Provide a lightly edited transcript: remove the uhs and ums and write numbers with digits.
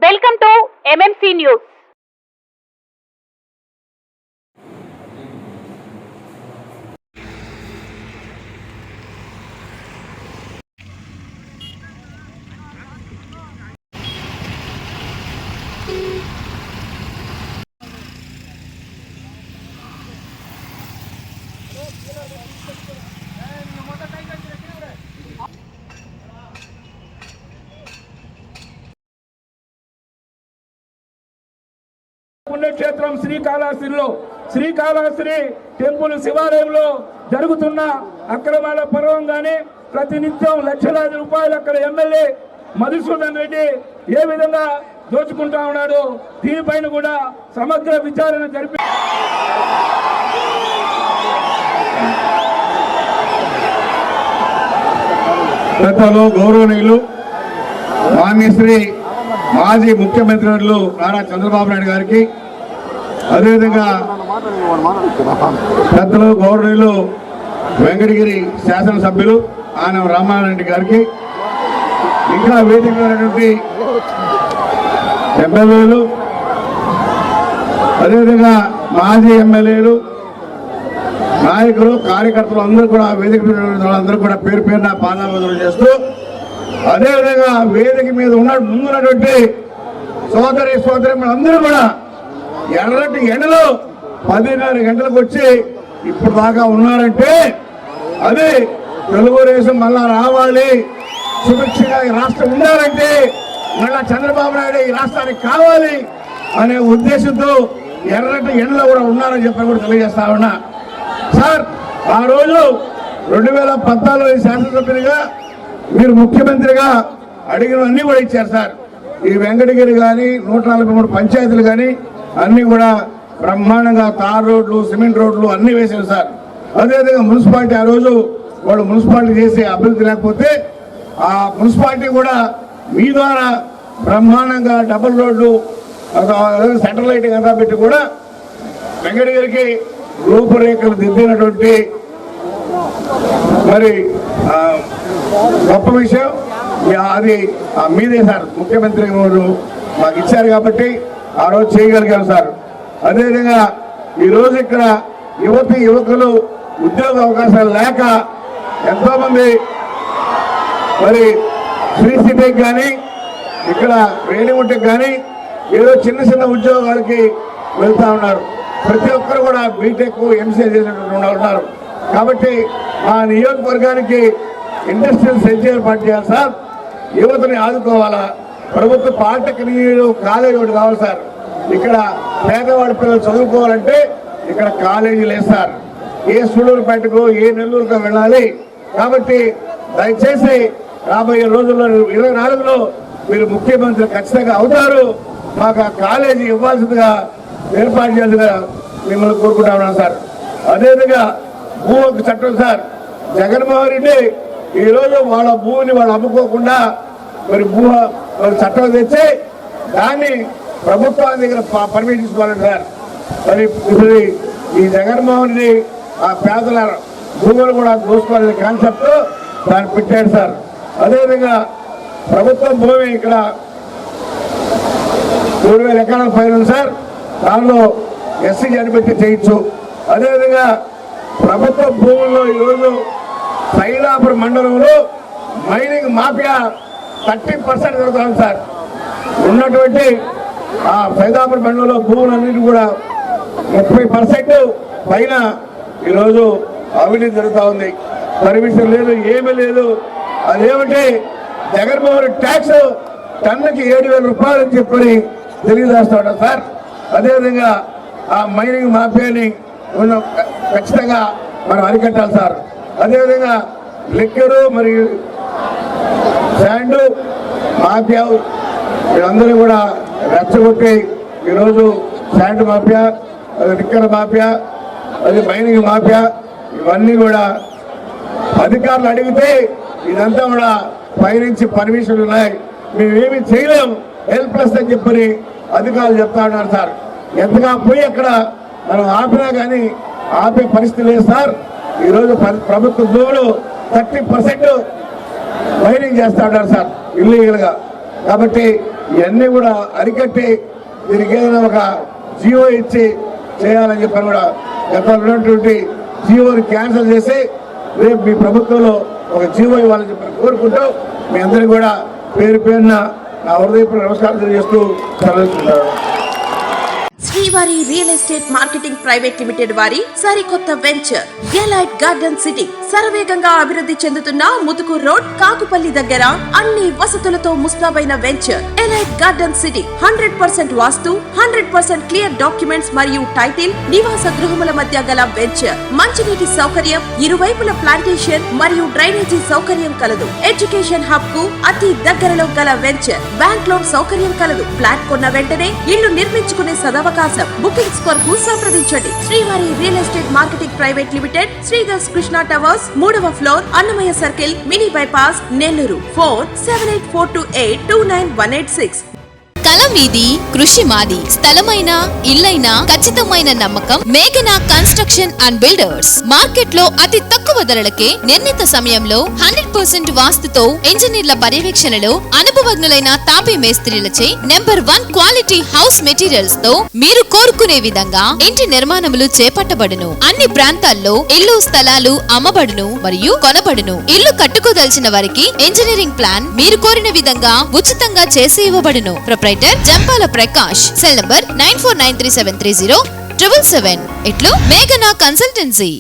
Welcome to MMC news. పుణ్యక్షేత్రం Srikalahasti temple శివాలయంలో జరుగుతున్న అక్రమాల పర్వంగానే ప్రతినిత్యం లక్షలాది రూపాయలు అక్కడ ఎమ్మెల్యే మధుసూదన్ రెడ్డి ఏ విధంగా దోచుకుంటా ఉన్నాడు, దీనిపైన కూడా సమగ్ర విచారణ జరిపి పెద్దలు గౌరవనీయులు మాన్యశ్రీ మాజీ ముఖ్యమంత్రి నారా చంద్రబాబు నాయుడు గారికి, అదేవిధంగా పెద్దలు గౌరవనీయులు వెంకటగిరి శాసనసభ్యులు ఆనం రామారెడ్డి గారికి, ఇంకా వేదిక ఉన్నటువంటి ఎమ్మెల్యేలు, అదేవిధంగా మాజీ ఎమ్మెల్యేలు, నాయకులు, కార్యకర్తలు అందరూ కూడా వేదిక వాళ్ళందరూ కూడా పేరు పేరున పాదాభివందనం చేస్తూ, అదేవిధంగా వేదిక మీద ముందున్నటువంటి సోదరి అందరూ కూడా ఎర్రటి ఎండలో 10:30 గంటలకు వచ్చి ఇప్పుడు దాకా ఉన్నారంటే అది తెలుగుదేశం మళ్ళా రావాలి, సుభిక్షంగా ఈ రాష్ట్రం ఉండాలంటే మళ్ళా చంద్రబాబు నాయుడు ఈ రాష్ట్రానికి కావాలి అనే ఉద్దేశంతో ఎర్రటి ఎండలో కూడా ఉన్నారని చెప్పి కూడా తెలియజేస్తా ఉన్నా. సార్, ఆ రోజు 2014 శాసనసభ్యునిగా మీరు ముఖ్యమంత్రిగా అడిగినవన్నీ కూడా ఇచ్చారు సార్. ఈ వెంకటగిరి కానీ 143 పంచాయతీలు కానీ అన్నీ కూడా బ్రహ్మాండంగా తార్ రోడ్లు, సిమెంట్ రోడ్లు అన్నీ వేశారు సార్. అదేవిధంగా మున్సిపాలిటీ ఆ రోజు వాళ్ళు మున్సిపాలిటీ చేసే అభివృద్ధి లేకపోతే ఆ మున్సిపాలిటీ కూడా మీ ద్వారా బ్రహ్మాండంగా డబుల్ రోడ్లు, సెంట్రల్ లైటింగ్ అంతా పెట్టి కూడా వెంకటగిరికి రూపురేఖలు దిద్దినటువంటి మరి గొప్ప విషయం అది మీదే సార్. ముఖ్యమంత్రి మాకు ఇచ్చారు కాబట్టి ఆ రోజు చేయగలిగాం సార్. అదేవిధంగా ఈరోజు ఇక్కడ యువకులు ఉద్యోగ అవకాశాలు లేక ఎంతోమంది మరి శ్రీసిటీకి కానీ ఇక్కడ రేణిగుంటకి కానీ ఏదో చిన్న ఉద్యోగాలకి వెళ్తా ఉన్నారు. ప్రతి ఒక్కరు కూడా బీటెక్, ఎంసీఏ చేసినటువంటి ఉన్నారు. కాబట్టి మా నియోజకవర్గానికి ఇండస్ట్రియల్ సెంటర్ ఏర్పాటు చేయాలి సార్. యువతని ఆదుకోవాలా. ప్రభుత్వ పాలిటెక్నిక్ కాలేజీ ఒకటి కావాలి సార్. ఇక్కడ పేదవాడి పిల్లలు చదువుకోవాలంటే ఇక్కడ కాలేజీ లేదు సార్. ఏ సూళ్ళూరుపేటకు, ఏ నెల్లూరుకు వెళ్ళాలి. కాబట్టి దయచేసి రాబోయే రోజుల్లో 24లో మీరు ముఖ్యమంత్రి ఖచ్చితంగా అవుతారు. మాకు ఆ కాలేజీ ఇవ్వాల్సిందిగా ఏర్పాటు చేయాల్సిందిగా మిమ్మల్ని కోరుకుంటా ఉన్నాను సార్. అదేవిధంగా భూ హక్కు చట్టం సార్. జగన్మోహన్ రెడ్డి ఈరోజు వాళ్ళ భూమిని వాళ్ళు అమ్ముకోకుండా మరి చట్టం తెచ్చి దాన్ని ప్రభుత్వాన్ని దగ్గర పర్మిషన్ తీసుకోవాలండి సార్. మరి ఇప్పుడు ఈ జగన్మోహన్ రెడ్డి ఆ పేదల భూములు కూడా దోసుకోవాలనే కాన్సెప్ట్ దాన్ని పెట్టాడు సార్. అదేవిధంగా ప్రభుత్వం భూమి ఇక్కడ 3,000 ఎకరాల పైన ఉంది సార్. దానిలో ఎస్సీ జనిపెట్టి చేయొచ్చు. అదేవిధంగా ప్రభుత్వ భూముల్లో ఈరోజు సైదాపురం మండలంలో మైనింగ్ మాఫియా 30% జరుగుతుంది సార్. ఉన్నటువంటి ఆ సైదాపురం మండలంలో భూములన్నిటి కూడా 30% పైన ఈరోజు అవినీతి జరుగుతూ ఉంది. పర్మిషన్ లేదు, ఏమీ లేదు. అదేమిటి జగన్మోహన్ ట్యాక్స్ టన్నుకి 7,000 రూపాయలు అని చెప్పని తెలియజేస్తా ఉంటాం సార్. అదేవిధంగా ఆ మైనింగ్ మాఫియాని ఖచ్చితంగా మనం అరికట్టాలి సార్. అదేవిధంగా లిక్కరు మరియు శాండు మాఫియా వీళ్ళందరూ కూడా రెచ్చగొట్టి ఈరోజు శాండ్ మాఫియా, లిక్కర్ మాఫియా, అది మైనింగ్ మాఫియా, ఇవన్నీ కూడా అధికారులు అడిగితే ఇదంతా కూడా పైనుంచి పర్మిషన్లు ఉన్నాయి, మేమేమి చేయలేము, హెల్ప్లెస్ అని చెప్పని అధికారులు చెప్తా ఉన్నారు సార్. ఎంతగా పోయి అక్కడ మనం ఆపినా కానీ ఆపే పరిస్థితి లేదు సార్. ఈరోజు ప్రభుత్వ భూములు 30% మైనింగ్ చేస్తా ఉన్నారు సార్ ఇల్లీగల్గా. కాబట్టి ఇవన్నీ కూడా అరికట్టి దీనికి ఏదైనా ఒక జియో ఇచ్చి చేయాలని చెప్పని కూడా గతంలో ఉన్నటువంటి జియోని క్యాన్సిల్ చేసి రేపు మీ ప్రభుత్వంలో ఒక జియో ఇవ్వాలని చెప్పి కోరుకుంటూ మీ అందరికీ కూడా పేరు పేరున నా హృదయపూర్వక నమస్కారం తెలియజేస్తూ సెలవుకుంటాను. శ్రీవారి real estate marketing private limited వారి సరికొత్త వెంచర్ ఎలైట్ గార్డెన్ సిటీ శరవేగంగా అభివృద్ధి చెందుతున్న ముతుకూర్ రోడ్ కాకుపల్లి దగ్గర అన్ని వసతులతో ముస్తాబైన వెంచర్ ఎలైట్ గార్డెన్ సిటీ 100% వాస్తు 100% క్లియర్ డాక్యుమెంట్స్ మరియు టైటిల్ నివాస గృహముల మధ్య గల వెంచర్ మంచినీటి సౌకర్యం ఇరువైపుల ప్లాంటేషన్ మరియు డ్రైనేజీ సౌకర్యం కలదు. ఎడ్యుకేషన్ హబ్ కు అతి దగ్గరలో గల వెంచర్ బ్యాంక్ లోన్ సౌకర్యం కలదు. ఫ్లాట్ కొన్న వెంటనే ఇల్లు నిర్మించుకునే సదవకాశం. బుకింగ్స్ కొరకు సంప్రదించండి. Srivari real estate marketing private limited, Sridhar's Krishna towers, 3వ floor, Annamayya circle, mini bypass, Nellore. Phone 7842829186. కల మీది, కృషి మాది. స్థలమైన, ఇల్లైనా ఖచ్చితమైన నమ్మకం మేఘనా కన్స్ట్రక్షన్ అండ్ బిల్డర్స్. మార్కెట్ లో అతి తక్కువ ధరలకే నిర్ణీత సమయంలో 100% వాస్తుతో ఇంజనీర్ల పర్యవేక్షణలో అనుభవజ్ఞులైన తాపీ మేస్త్రీలచే నెంబర్ 1 క్వాలిటీ హౌస్ మెటీరియల్స్ తో మీరు కోరుకునే విధంగా ఇంటి నిర్మాణములు చేపట్టబడును. అన్ని ప్రాంతాల్లో ఇల్లు స్థలాలు అమ్మబడును మరియు కొనబడును. ఇల్లు కట్టుకోదలిచిన వారికి ఇంజనీరింగ్ ప్లాన్ మీరు కోరిన విధంగా ఉచితంగా చేసి ఇవ్వబడును. Proprietor Jampala Prakash. Cell number 9493730777. ఇట్లు మేఘనా కన్సల్టెన్సీ.